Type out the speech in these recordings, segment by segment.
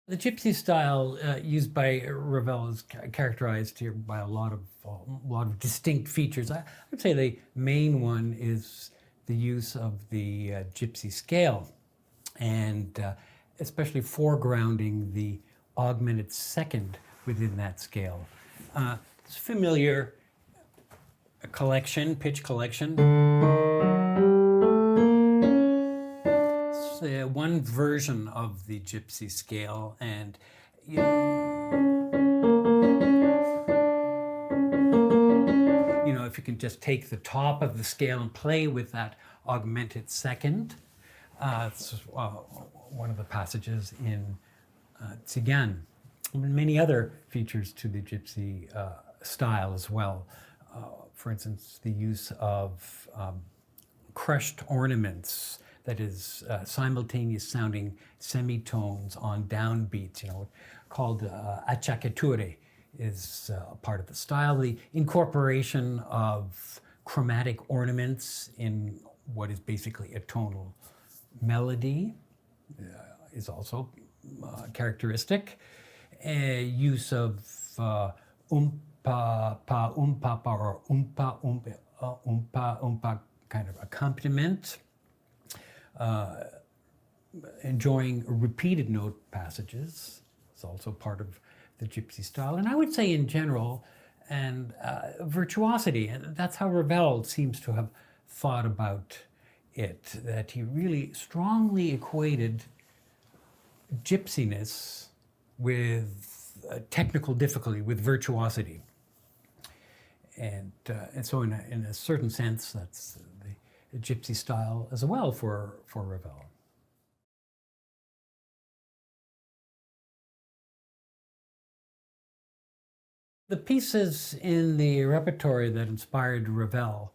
The gypsy style used by Ravel is characterized here by a lot of distinct features. I would say the main one is the use of the gypsy scale, and especially foregrounding the augmented second within that scale. It's familiar collection, pitch collection. One version of the gypsy scale, and you know, if you can just take the top of the scale and play with that augmented second, it's one of the passages in Tzigane. And many other features to the gypsy style as well. For instance, the use of crushed ornaments, that is simultaneous sounding semitones on downbeats, you know, called acciaccature, is part of the style. The incorporation of chromatic ornaments in what is basically a tonal melody is also characteristic. Use of umpa, pa, umpa, pa, or umpa, umpa kind of accompaniment. Enjoying repeated note passages is also part of the gypsy style. And I would say in general, and virtuosity, and that's how Ravel seems to have thought about it, that he really strongly equated gypsiness with technical difficulty, with virtuosity. And so in a certain sense, that's the gypsy style as well for Ravel. The pieces in the repertory that inspired Ravel,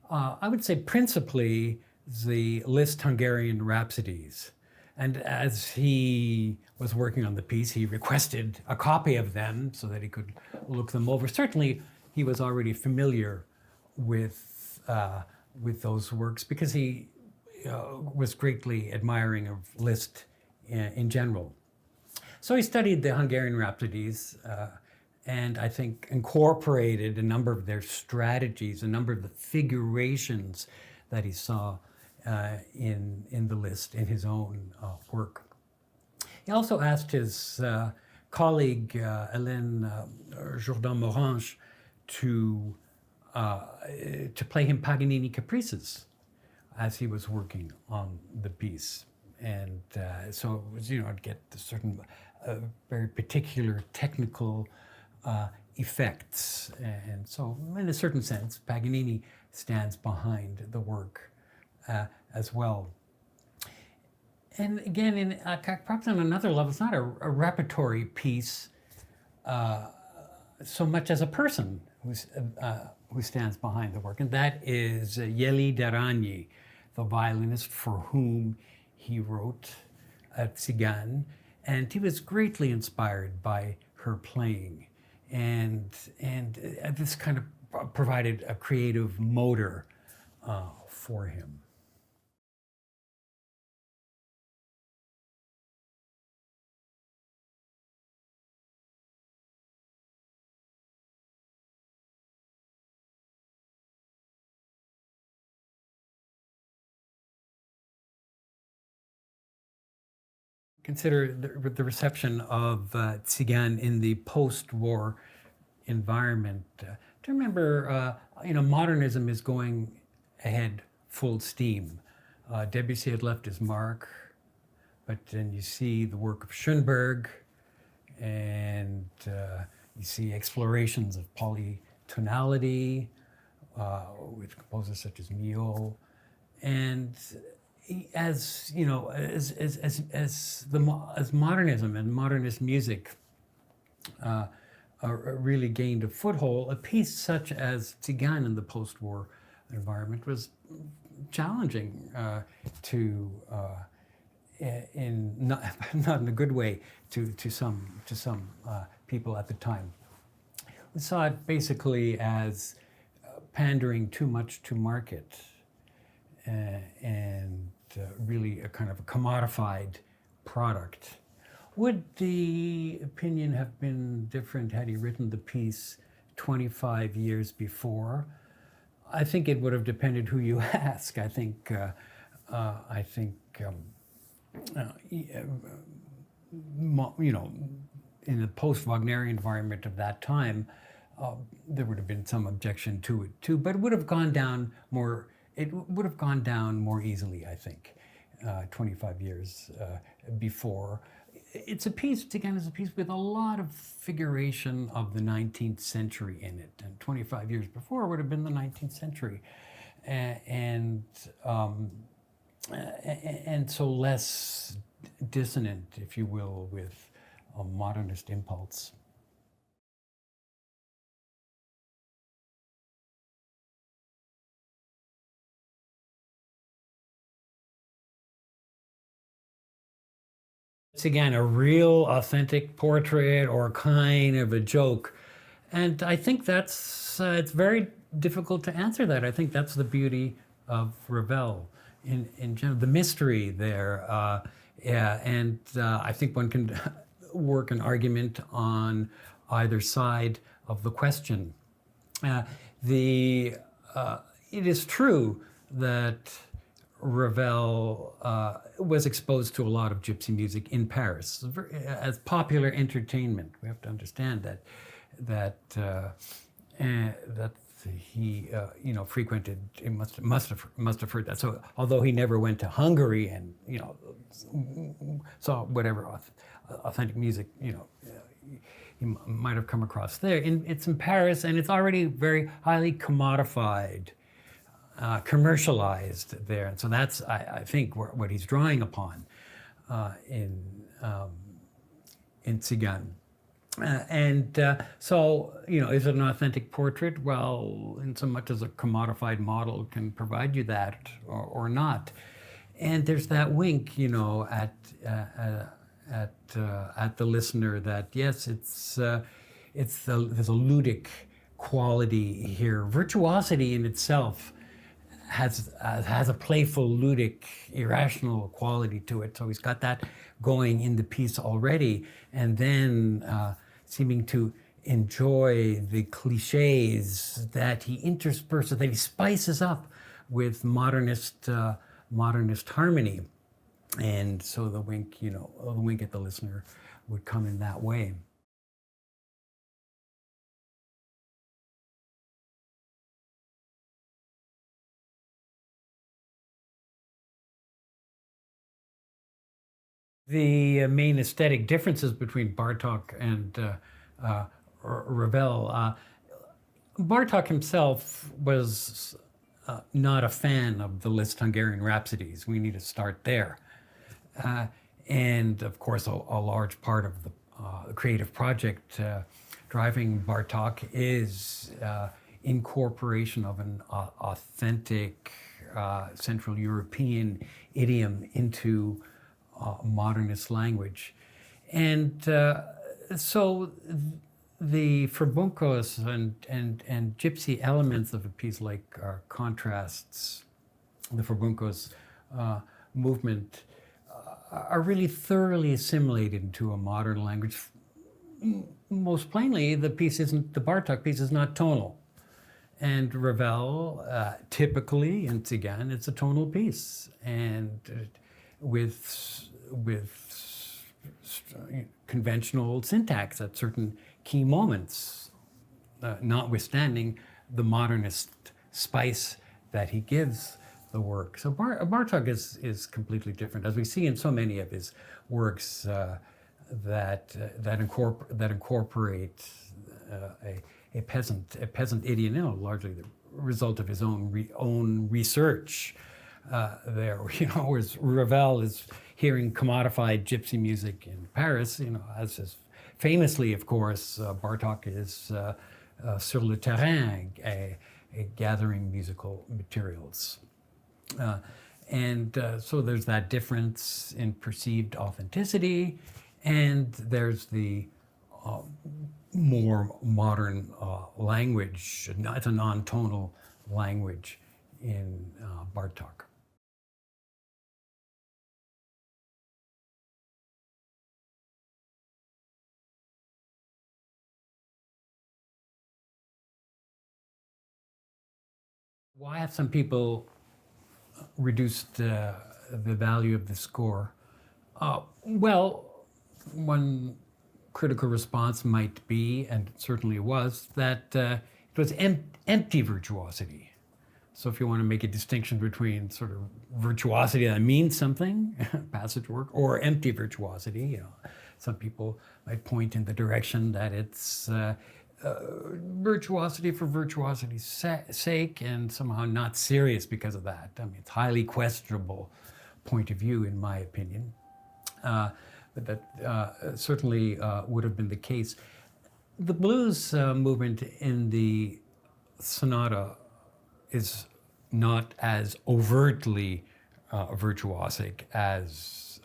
I would say principally the Liszt Hungarian Rhapsodies. And as he was working on the piece, he requested a copy of them so that he could look them over. Certainly, he was already familiar with those works because he was greatly admiring of Liszt in general. So he studied the Hungarian Rhapsodies and I think incorporated a number of their strategies, a number of the figurations that he saw in the Liszt in his own work. He also asked his colleague Hélène Jourdan-Morange to play him Paganini caprices as he was working on the piece. And so it was, you know, to get a certain very particular technical effects. And so in a certain sense, Paganini stands behind the work as well. And again, in perhaps on another level, it's not a repertory piece so much as a person who stands behind the work, and that is Yeli Darani, the violinist for whom he wrote Tzigane, and he was greatly inspired by her playing, and this kind of provided a creative motor for him. Consider the reception of Tzigane in the post-war environment. To remember, you know, modernism is going ahead full steam. Debussy had left his mark, but then you see the work of Schoenberg, and you see explorations of polytonality with composers such as Mio, and as you know, as modernism and modernist music really gained a foothold, a piece such as Tzigane in the post-war environment was challenging to, not in a good way, to some people at the time. We saw it basically as pandering too much to market. And really a kind of a commodified product. Would the opinion have been different had he written the piece 25 years before? I think it would have depended who you ask. I think you know, in the post-Wagnerian environment of that time, there would have been some objection to it too, but it would have gone down more. It would have gone down more easily, I think, 25 years before. It's a piece, Tzigane is a piece with a lot of figuration of the 19th century in it, and 25 years before would have been the 19th century, and so less dissonant, if you will, with a modernist impulse. It's again a real authentic portrait or kind of a joke. And I think that's, it's very difficult to answer that. I think that's the beauty of Ravel in general, the mystery there. Yeah, and I think one can work an argument on either side of the question. It is true that Ravel was exposed to a lot of gypsy music in Paris as popular entertainment. We have to understand that he frequented. He must have heard that. So although he never went to Hungary and saw whatever authentic music he might have come across there, it's in Paris, and it's already very highly commodified. Commercialized there, and so that's I think what he's drawing upon in Tzigane, so is it an authentic portrait? Well, in so much as a commodified model can provide you that or not, and there's that wink at the listener that yes, there's a ludic quality here, virtuosity in itself. Has a playful, ludic, irrational quality to it. So he's got that going in the piece already, and then seeming to enjoy the cliches that he intersperses, that he spices up with modernist harmony, and so the wink, the wink at the listener would come in that way. The main aesthetic differences between Bartók and Ravel. Bartók himself was not a fan of the Liszt Hungarian Rhapsodies. We need to start there. And of course, a large part of the creative project driving Bartók is incorporation of an authentic Central European idiom into modernist language. And so the Verbunkos and gypsy elements of a piece like contrasts, the Verbunkos movement, are really thoroughly assimilated into a modern language. Most plainly, the Bartók piece is not tonal. And Ravel, typically in Tzigane, it's a tonal piece. And with conventional syntax at certain key moments, notwithstanding the modernist spice that he gives the work. So Bartók is completely different, as we see in so many of his works that incorporate a peasant idiom, largely the result of his own research. There, whereas Ravel is hearing commodified gypsy music in Paris, as is famously, of course, Bartók is sur le terrain, gathering musical materials. So there's that difference in perceived authenticity, and there's the more modern language. It's a non-tonal language in Bartók. Why have some people reduced the value of the score? Well, one critical response might be, and it certainly was, that it was empty virtuosity. So if you want to make a distinction between sort of virtuosity that means something, passage work, or empty virtuosity, some people might point in the direction that it's virtuosity for virtuosity's sake and somehow not serious because of that. I mean, it's highly questionable point of view, in my opinion. But that certainly would have been the case. The blues movement in the sonata is not as overtly virtuosic as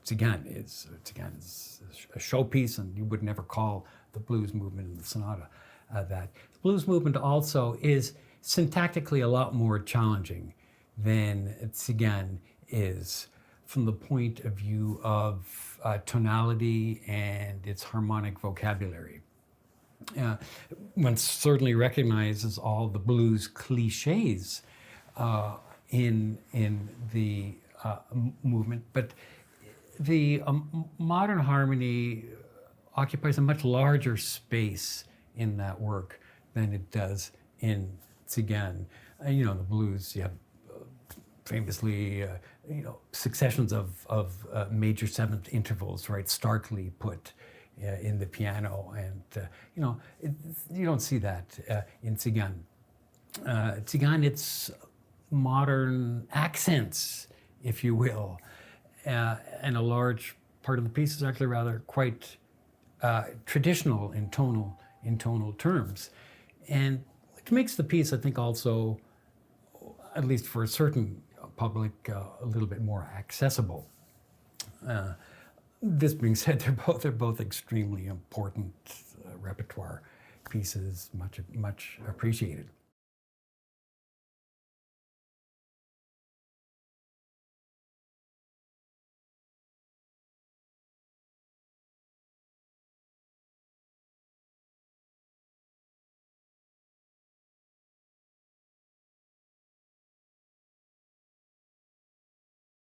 Tzigane is. Tzigane is a showpiece, and you would never call the blues movement in the sonata that. The blues movement also is syntactically a lot more challenging than Tzigane is from the point of view of tonality and its harmonic vocabulary. One certainly recognizes all the blues cliches in the movement, but the modern harmony occupies a much larger space in that work than it does in Tzigane. In the blues, you have famously, successions of major seventh intervals, right, starkly put in the piano, and you don't see that in Tzigane. Tzigane, it's modern accents, if you will, and a large part of the piece is actually rather quite traditional in tonal terms, and it makes the piece, I think, also, at least for a certain public, a little bit more accessible. This being said, they're both extremely important repertoire pieces, much appreciated.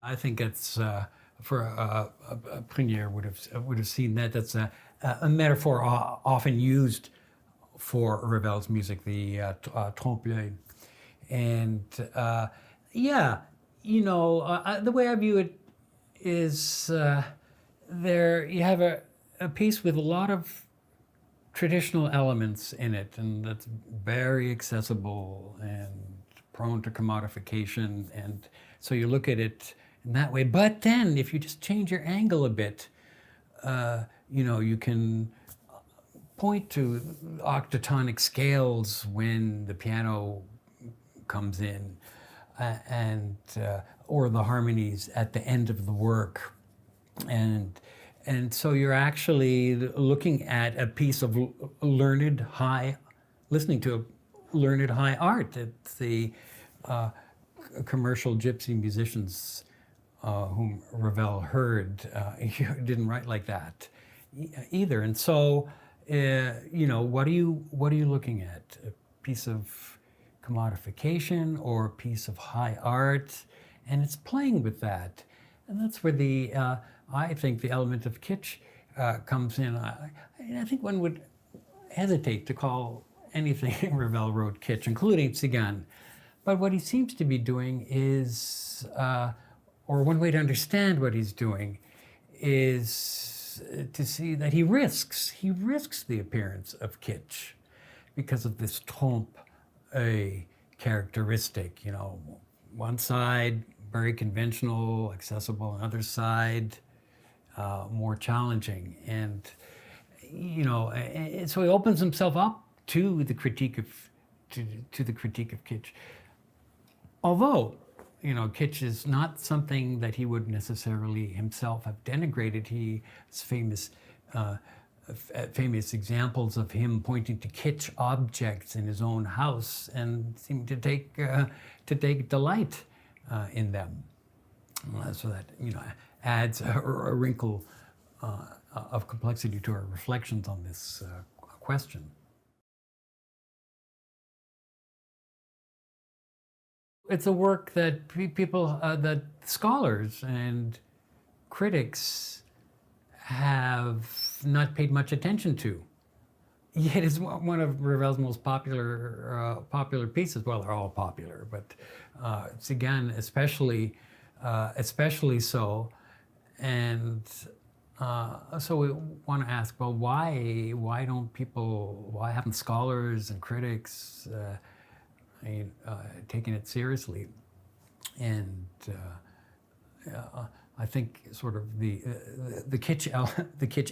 I think it's for Prunières would have seen that. That's a metaphor often used for Ravel's music, the trompe-l'œil, and the way I view it is there you have a piece with a lot of traditional elements in it, and that's very accessible and prone to commodification, and so you look at it in that way. But then if you just change your angle a bit, you can point to octatonic scales when the piano comes in, or the harmonies at the end of the work, and so you're actually looking at a piece of listening to a learned high art that the commercial gypsy musicians whom Ravel heard didn't write like that either. And so, what are you looking at? A piece of commodification or a piece of high art? And it's playing with that. And that's where I think the element of kitsch comes in. I think one would hesitate to call anything Ravel wrote kitsch, including Tzigane. But what he seems to be doing is, or one way to understand what he's doing is to see that he risks the appearance of kitsch because of this trompe-l'œil characteristic. One side, very conventional, accessible, another side, more challenging. And, so he opens himself up to the critique of kitsch. Although, kitsch is not something that he would necessarily himself have denigrated. He has famous examples of him pointing to kitsch objects in his own house and seemed to take delight in them. So that adds a wrinkle of complexity to our reflections on this question. it's a work that people, that scholars and critics have not paid much attention to. Yet it's one of Ravel's most popular pieces. Well, they're all popular, but Tzigane especially so. And so we want to ask, well, why haven't scholars and critics taken it seriously? And I think sort of the kitsch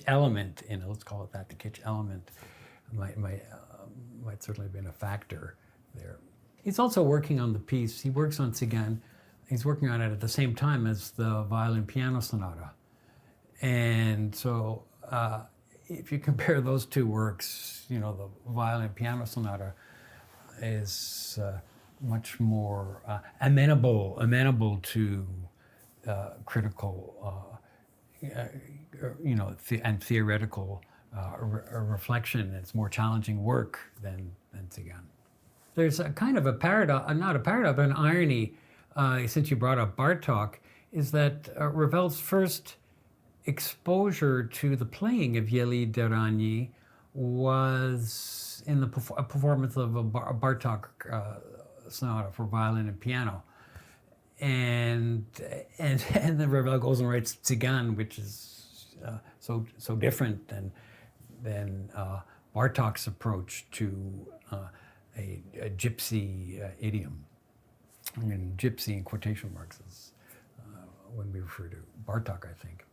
element, let's call it that, the kitsch element, might certainly have been a factor there. He's also working on the piece. He works on Tzigane. He's working on it at the same time as the violin piano sonata. And so if you compare those two works, the violin piano sonata is much more amenable to critical, and theoretical reflection. It's more challenging work than Tzigane. There's a kind of a paradox, not a paradox, but an irony, since you brought up Bartók, is that Ravel's first exposure to the playing of Yeli Derani was in the performance of a Bartók sonata for violin and piano. And then Ravel goes and writes Tzigane, which is so different than Bartók's approach to a gypsy idiom. I mean, gypsy in quotation marks is when we refer to Bartók, I think.